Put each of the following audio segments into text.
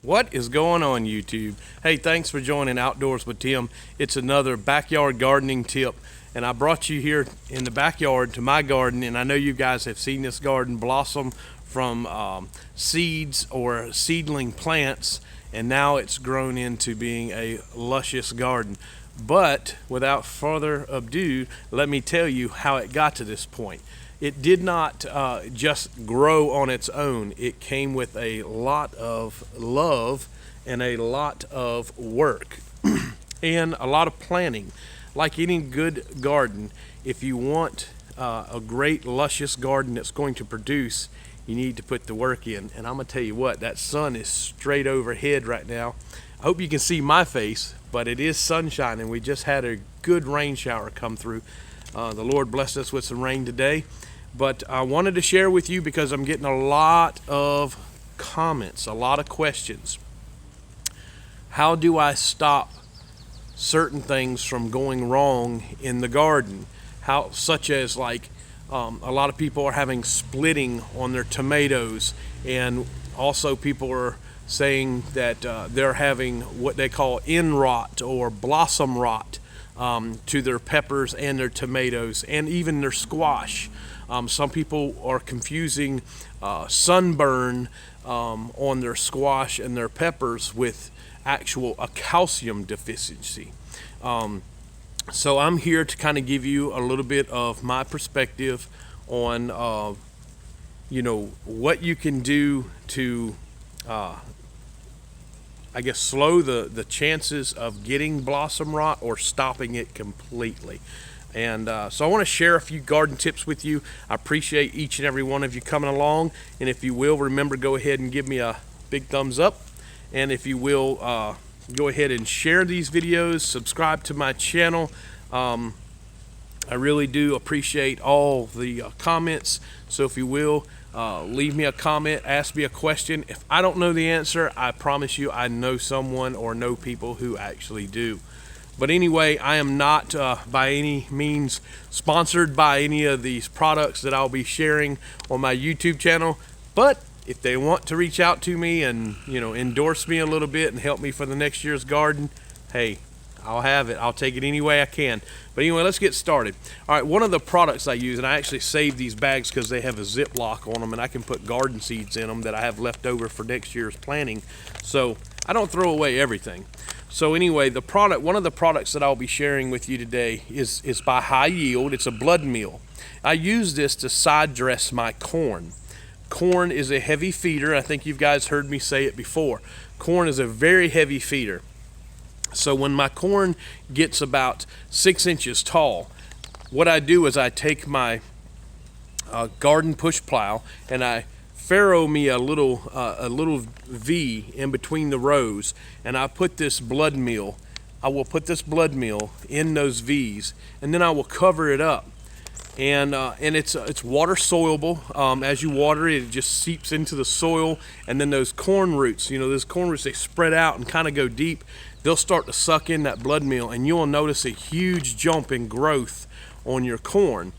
What is going on, YouTube? Hey, thanks for joining Outdoors with Tim. It's another backyard gardening tip, and I brought you here in the backyard to my garden, and I know you guys have seen this garden blossom from seeds or seedling plants, and now it's grown into being a luscious garden. But without further ado, let me tell you how it got to this point. It did not just grow on its own. It came with a lot of love and a lot of work and a lot of planning. Like any good garden, if you want a great luscious garden that's going to produce, you need to put the work in. And I'm gonna tell you what, that sun is straight overhead right now. I hope you can see my face, but it is sunshine, and we just had a good rain shower come through. The Lord blessed us with some rain today. But I wanted to share with you because I'm getting a lot of comments, a lot of questions. How do I stop certain things from going wrong in the garden? Such as like a lot of people are having splitting on their tomatoes, and also people are saying that they're having what they call end rot or blossom rot to their peppers and their tomatoes and even their squash. Some people are confusing sunburn on their squash and their peppers with a calcium deficiency. So I'm here to kind of give you a little bit of my perspective on what you can do to I guess slow the chances of getting blossom rot or stopping it completely. And so I want to share a few garden tips with you. I appreciate each and every one of you coming along. And if you will, remember, go ahead and give me a big thumbs up. And if you will, go ahead and share these videos, subscribe to my channel. I really do appreciate all the comments. So if you will, leave me a comment, ask me a question. If I don't know the answer, I promise you I know someone or know people who actually do. But anyway, I am not by any means sponsored by any of these products that I'll be sharing on my YouTube channel. But if they want to reach out to me and endorse me a little bit and help me for the next year's garden, hey, I'll have it. I'll take it any way I can. But anyway, let's get started. All right, one of the products I use, and I actually save these bags because they have a Ziploc on them, and I can put garden seeds in them that I have left over for next year's planting. So I don't throw away everything. So anyway, one of the products that I'll be sharing with you today is by High Yield. It's a blood meal. I use this to side dress my corn. Corn is a heavy feeder. I think you guys heard me say it before. Corn is a very heavy feeder. So when my corn gets about 6 inches tall, what I do is I take my garden push plow and I furrow me a little V in between the rows, and I put this blood meal. I will put this blood meal in those V's, and then I will cover it up. And it's water soluble. As you water it, it just seeps into the soil, and then those corn roots, they spread out and kind of go deep. They'll start to suck in that blood meal, and you'll notice a huge jump in growth on your corn.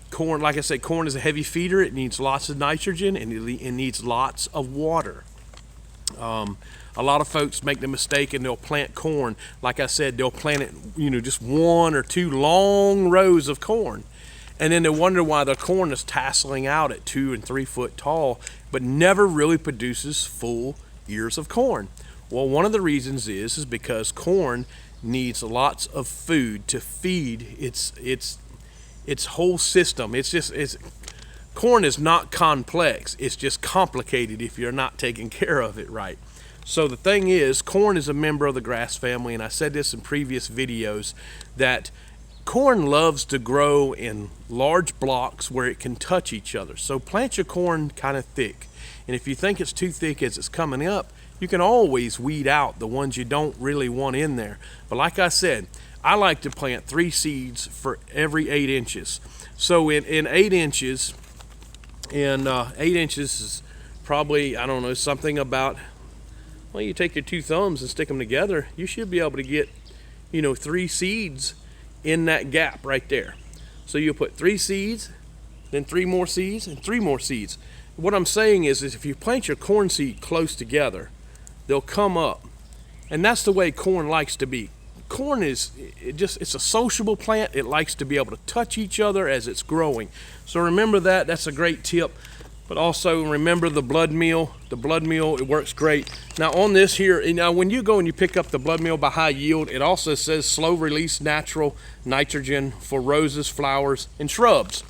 Corn, like I said, corn is a heavy feeder. It needs lots of nitrogen, and it needs lots of water. A lot of folks make the mistake and they'll plant corn. Like I said, they'll plant it, just 1 or 2 long rows of corn. And then they wonder why their corn is tasseling out at 2 and 3 foot tall, but never really produces full ears of corn. Well, one of the reasons is because corn needs lots of food to feed its whole system. Corn is not complex. It's just complicated if you're not taking care of it right. So the thing is, corn is a member of the grass family, and I said this in previous videos, that corn loves to grow in large blocks where it can touch each other. So plant your corn kind of thick. And if you think it's too thick as it's coming up, you can always weed out the ones you don't really want in there. But like I said, I like to plant 3 seeds for every 8 inches. So in 8 inches, 8 inches is probably, I don't know, something about, well, you take your 2 thumbs and stick them together, you should be able to get, 3 seeds in that gap right there. So you'll put 3 seeds, then 3 more seeds, and 3 more seeds. What I'm saying is if you plant your corn seed close together, they'll come up. And that's the way corn likes to be. Corn it's a sociable plant. It likes to be able to touch each other as it's growing. So remember that. That's a great tip. But also remember the blood meal. The blood meal, it works great. Now on this here, now when you go and you pick up the blood meal by High Yield, it also says slow release natural nitrogen for roses, flowers, and shrubs.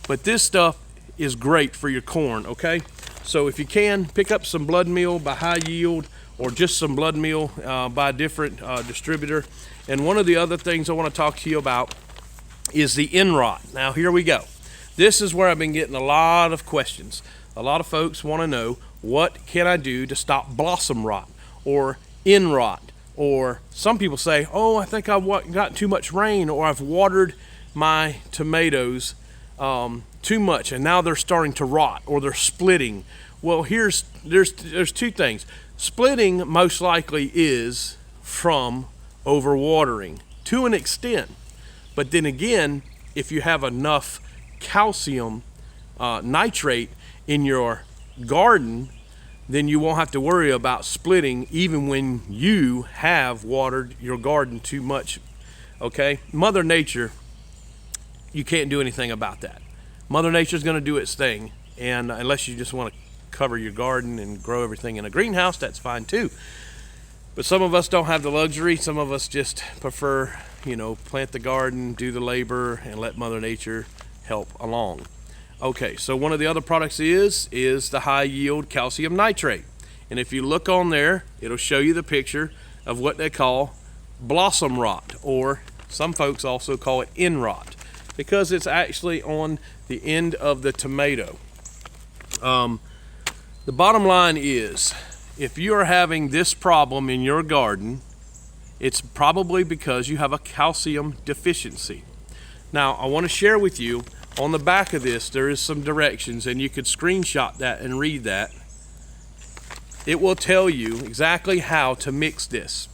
But this stuff is great for your corn, okay? So if you can, pick up some blood meal by High Yield, or just some blood meal by a different distributor. And one of the other things I want to talk to you about is the end rot. Now here we go. This is where I've been getting a lot of questions. A lot of folks want to know, what can I do to stop blossom rot or end rot? Or some people say, oh, I think I've got too much rain, or I've watered my tomatoes too much and now they're starting to rot, or they're splitting. Well, there's two things. Splitting most likely is from overwatering to an extent. But then again, if you have enough calcium nitrate in your garden, then you won't have to worry about splitting even when you have watered your garden too much. Okay? Mother Nature, you can't do anything about that. Mother Nature's going to do its thing, and unless you just want to cover your garden and grow everything in a greenhouse, that's fine too. But some of us don't have the luxury. Some of us just prefer, plant the garden, do the labor, and let Mother Nature help along. Okay, so one of the other products is the High Yield calcium nitrate. And if you look on there, it'll show you the picture of what they call blossom rot, or some folks also call it end rot, because it's actually on the end of the tomato. The bottom line is, if you are having this problem in your garden, it's probably because you have a calcium deficiency. Now, I want to share with you, on the back of this, there is some directions, and you could screenshot that and read that. It will tell you exactly how to mix this.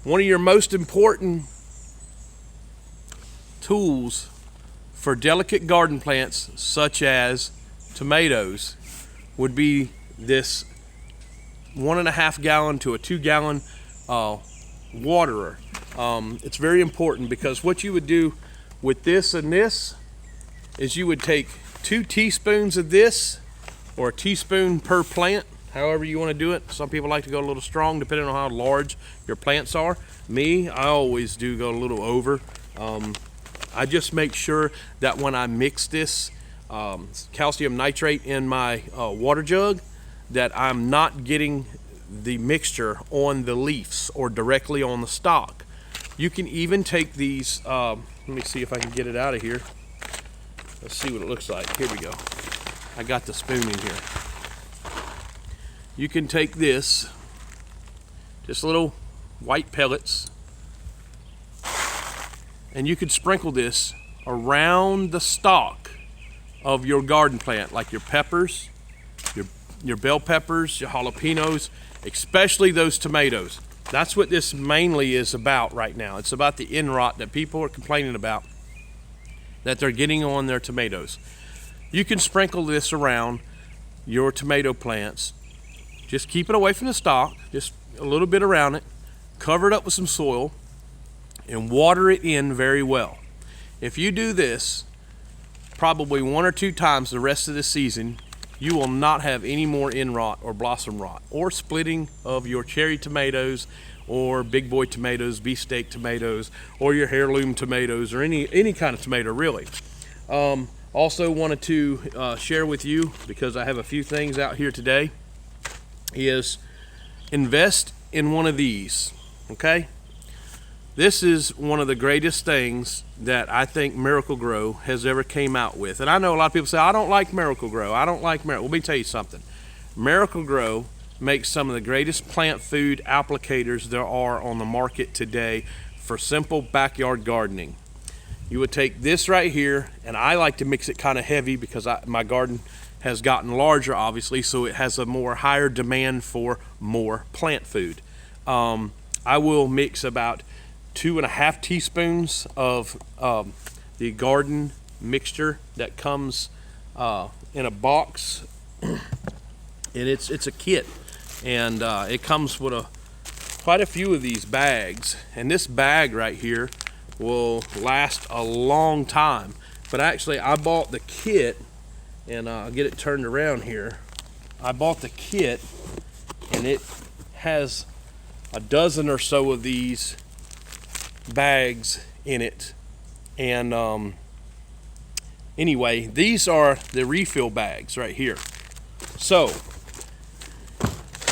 One of your most important tools for delicate garden plants, such as tomatoes, would be this 1.5 gallon to a 2 gallon waterer. It's very important, because what you would do with this and this is you would take 2 teaspoons of this, or a teaspoon per plant, however you want to do it. Some people like to go a little strong depending on how large your plants are. Me, I always do go a little over. I just make sure that when I mix this calcium nitrate in my water jug, that I'm not getting the mixture on the leaves or directly on the stalk. You can even take these, let me see if I can get it out of here. Let's see what it looks like. Here we go. I got the spoon in here. You can take this, just little white pellets, and you could sprinkle this around the stalk of your garden plant, like your peppers, your bell peppers, your jalapenos, especially those tomatoes. That's what this mainly is about right now. It's about the end rot that people are complaining about, that they're getting on their tomatoes. You can sprinkle this around your tomato plants. Just keep it away from the stalk, just a little bit around it, cover it up with some soil, and water it in very well. If you do this probably 1 or 2 times the rest of the season, you will not have any more end rot or blossom rot or splitting of your cherry tomatoes or big boy tomatoes, beefsteak tomatoes, or your heirloom tomatoes, or any kind of tomato really. Also wanted to share with you, because I have a few things out here today, is invest in one of these, okay? This is one of the greatest things that I think Miracle-Gro has ever came out with. And I know a lot of people say, I don't like Miracle-Gro. I don't like Miracle. Well, let me tell you something. Miracle-Gro makes some of the greatest plant food applicators there are on the market today for simple backyard gardening. You would take this right here, and I like to mix it kind of heavy because my garden has gotten larger, obviously, so it has a more higher demand for more plant food. I will mix about 2.5 teaspoons of the garden mixture that comes in a box, and it's a kit. and it comes with quite a few of these bags, and this bag right here will last a long time. But actually I bought the kit, and I'll get it turned around here. I bought the kit, and it has a dozen or so of these bags in it. And anyway, these are the refill bags right here. So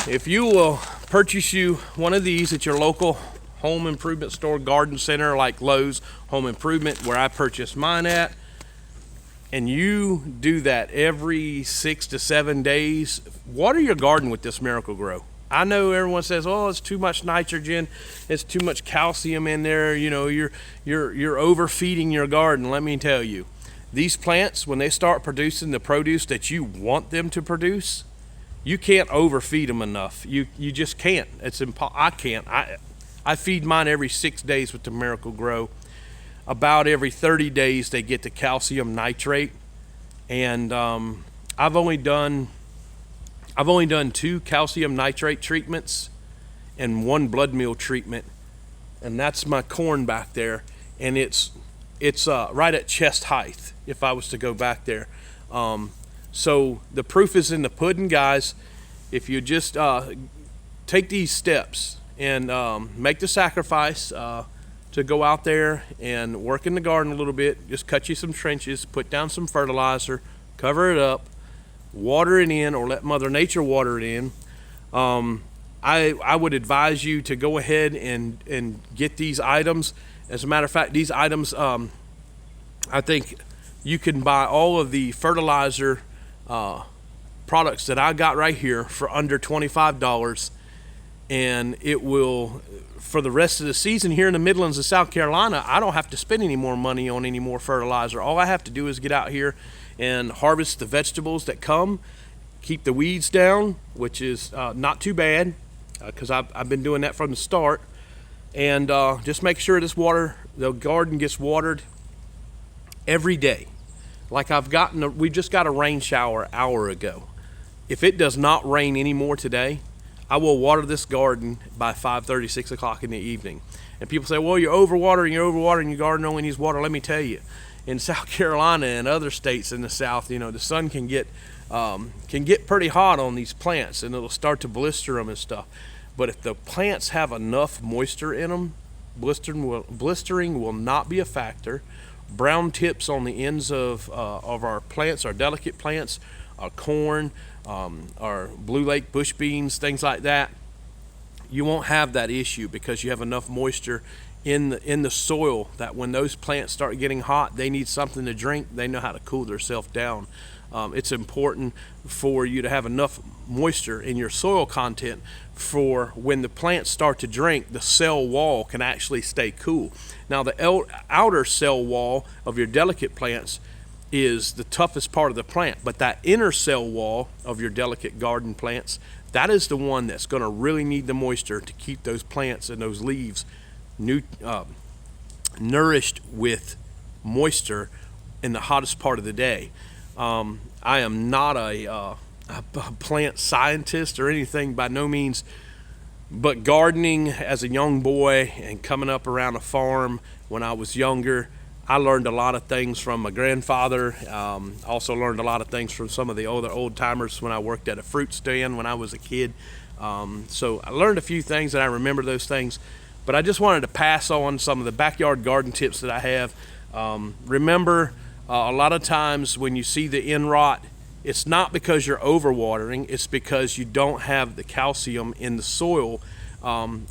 if you will purchase you one of these at your local home improvement store, garden center like Lowe's Home Improvement, where I purchased mine at, and you do that every 6 to 7 days, water your garden with this Miracle-Gro. I know everyone says, oh, it's too much nitrogen, it's too much calcium in there, you know, you're overfeeding your garden. Let me tell you, these plants, when they start producing the produce that you want them to produce, you can't overfeed them enough. You just can't. I can't. I feed mine every 6 days with the Miracle-Gro. About every 30 days they get the calcium nitrate, and I've only done 2 calcium nitrate treatments and 1 blood meal treatment, and that's my corn back there, and it's right at chest height if I was to go back there. So the proof is in the pudding, guys. If you just take these steps and make the sacrifice to go out there and work in the garden a little bit, just cut you some trenches, put down some fertilizer, cover it up, water it in, or let Mother Nature water it in. I would advise you to go ahead and get these items. As a matter of fact, these items, I think you can buy all of the fertilizer products that I got right here for under $25, and it will, for the rest of the season here in the Midlands of South Carolina, I don't have to spend any more money on any more fertilizer. All I have to do is get out here and harvest the vegetables that come, keep the weeds down, which is not too bad, because I've been doing that from the start, and just make sure the garden gets watered every day. Like we just got a rain shower an hour ago. If it does not rain anymore today, I will water this garden by 5:30, 6 o'clock in the evening. And people say, well, you're overwatering your garden only needs water. Let me tell you, in South Carolina and other states in the South, you know, the sun can get pretty hot on these plants, and it'll start to blister them and stuff. But if the plants have enough moisture in them, blistering will not be a factor. Brown tips on the ends of our plants, our delicate plants, our corn, our blue lake bush beans, things like that, you won't have that issue because you have enough moisture in the soil that when those plants start getting hot, they need something to drink. They know how to cool themselves down. It's important for you to have enough moisture in your soil content for when the plants start to drink, the cell wall can actually stay cool. Now, the outer cell wall of your delicate plants is the toughest part of the plant, but that inner cell wall of your delicate garden plants, that is the one that's going to really need the moisture to keep those plants and those leaves nourished with moisture in the hottest part of the day. I am not a plant scientist or anything, by no means, but gardening as a young boy and coming up around a farm when I was younger, I learned a lot of things from my grandfather. Also learned a lot of things from some of the older old timers when I worked at a fruit stand when I was a kid. So I learned a few things, and I remember those things. But I just wanted to pass on some of the backyard garden tips that I have. Remember, a lot of times when you see the end rot, it's not because you're overwatering, it's because you don't have the calcium in the soil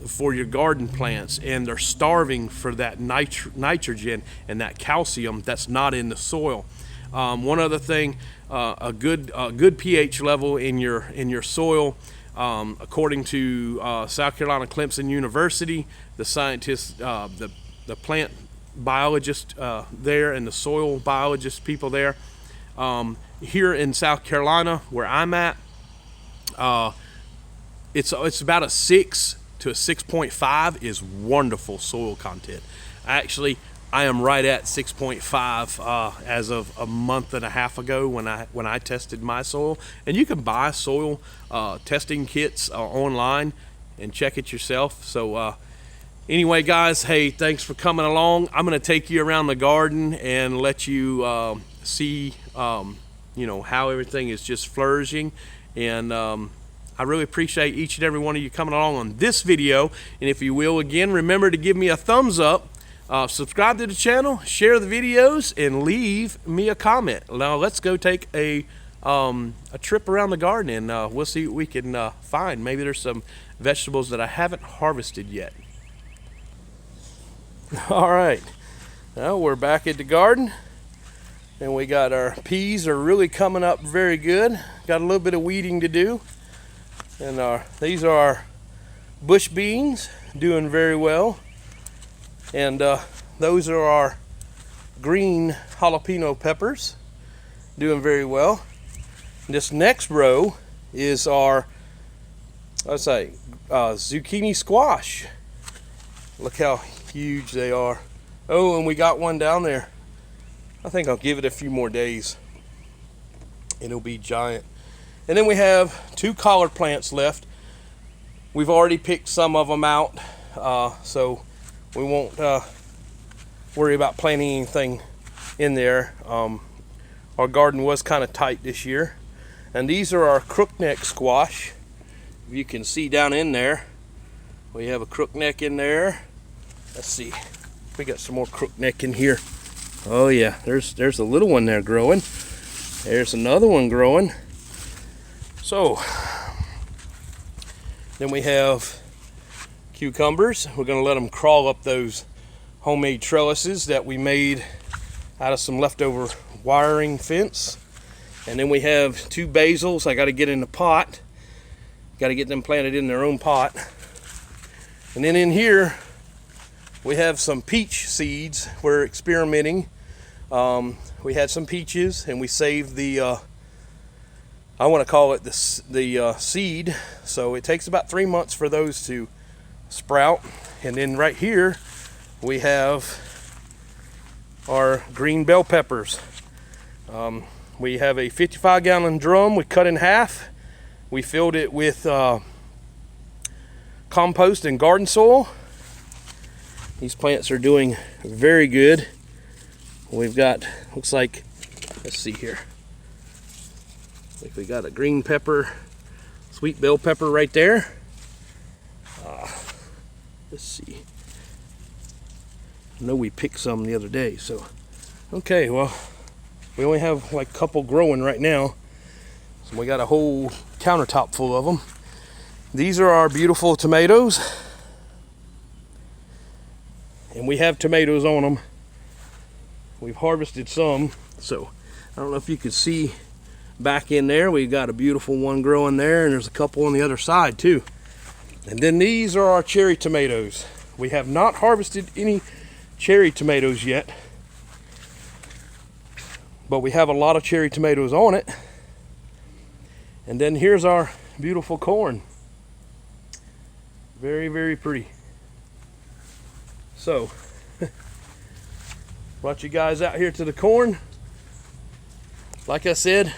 for your garden plants, and they're starving for that nitrogen and that calcium that's not in the soil. One other thing, a good pH level in your soil, according to South Carolina Clemson University, the scientists, the plant biologist there and the soil biologist people there, here in South Carolina where I'm at, it's about a 6 to a 6.5 is wonderful soil content. Actually, I am right at 6.5 as of a month and a half ago when I tested my soil. And you can buy soil testing kits online and check it yourself. So anyway, guys, hey, thanks for coming along. I'm going to take you around the garden and let you see you know, how everything is just flourishing. And I really appreciate each and every one of you coming along on this video. And if you will, again, remember to give me a thumbs up. Subscribe to the channel, share the videos, and leave me a comment. Now let's go take a trip around the garden, and we'll see what we can find. Maybe there's some vegetables that I haven't harvested yet. All right, now we're back at the garden, and we got our peas are really coming up very good. Got a little bit of weeding to do, and these are our bush beans, doing very well. And those are our green jalapeno peppers, doing very well. And this next row is our, let's say, zucchini squash. Look how huge they are. Oh, and we got one down there. I think I'll give it a few more days and it'll be giant. And then we have 2 collard plants left. We've already picked some of them out, so we won't worry about planting anything in there. Our garden was kind of tight this year. And these are our crookneck squash. If you can see down in there, we have a crookneck in there. Let's see, we got some more crookneck in here. Oh yeah, there's a little one there growing. There's another one growing. So then we have cucumbers. We're going to let them crawl up those homemade trellises that we made out of some leftover wiring fence. And then we have 2 basils. I got to get in the pot. Got to get them planted in their own pot. And then in here we have some peach seeds. We're experimenting. We had some peaches and we saved the I want to call it the seed. So it takes about 3 months for those to sprout. And then right here we have our green bell peppers. We have a 55-gallon drum we cut in half. We filled it with compost and garden soil. These plants are doing very good. We've got, looks like, let's see here, like we got a green pepper, sweet bell pepper right there. Let's see. I know we picked some the other day, so okay. Well, we only have like a couple growing right now, so we got a whole countertop full of them. These are our beautiful tomatoes, and we have tomatoes on them. We've harvested some, so I don't know if you can see back in there. We've got a beautiful one growing there, and there's a couple on the other side too. And then these are our cherry tomatoes. We have not harvested any cherry tomatoes yet, but we have a lot of cherry tomatoes on it. And then here's our beautiful corn. Very, very pretty. So brought you guys out here to the corn. Like I said,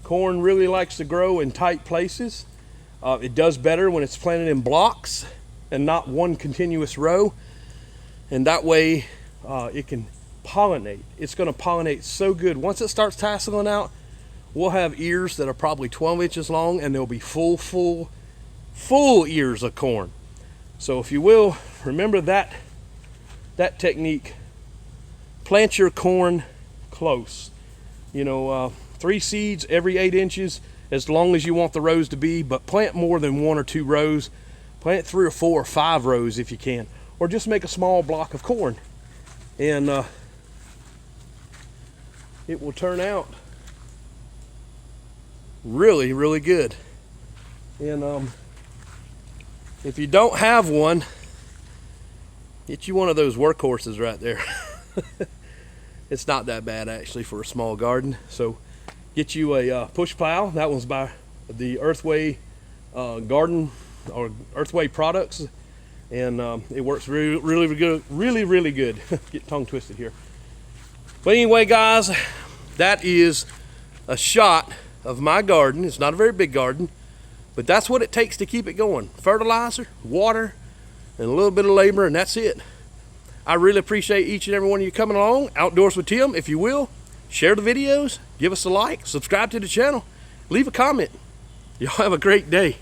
corn really likes to grow in tight places. It does better when it's planted in blocks and not one continuous row. And that way it can pollinate. It's going to pollinate so good. Once it starts tasseling out, we'll have ears that are probably 12 inches long, and they'll be full ears of corn. So if you will, remember that technique. Plant your corn close. You know, 3 seeds every 8 inches, as long as you want the rows to be, but plant more than 1 or 2 rows. Plant 3 or 4 or 5 rows if you can, or just make a small block of corn, and it will turn out really, really good. And if you don't have one, get you one of those workhorses right there. It's not that bad actually for a small garden. So get you a push plow. That one's by the Earthway Garden or Earthway Products. and it works really good, really good. Get tongue twisted here. But anyway, guys, that is a shot of my garden. It's not a very big garden, but that's what it takes to keep it going. Fertilizer, water, and a little bit of labor, and that's it. I really appreciate each and every one of you coming along. Outdoors with Tim, if you will. Share the videos, give us a like, subscribe to the channel, leave a comment. Y'all have a great day.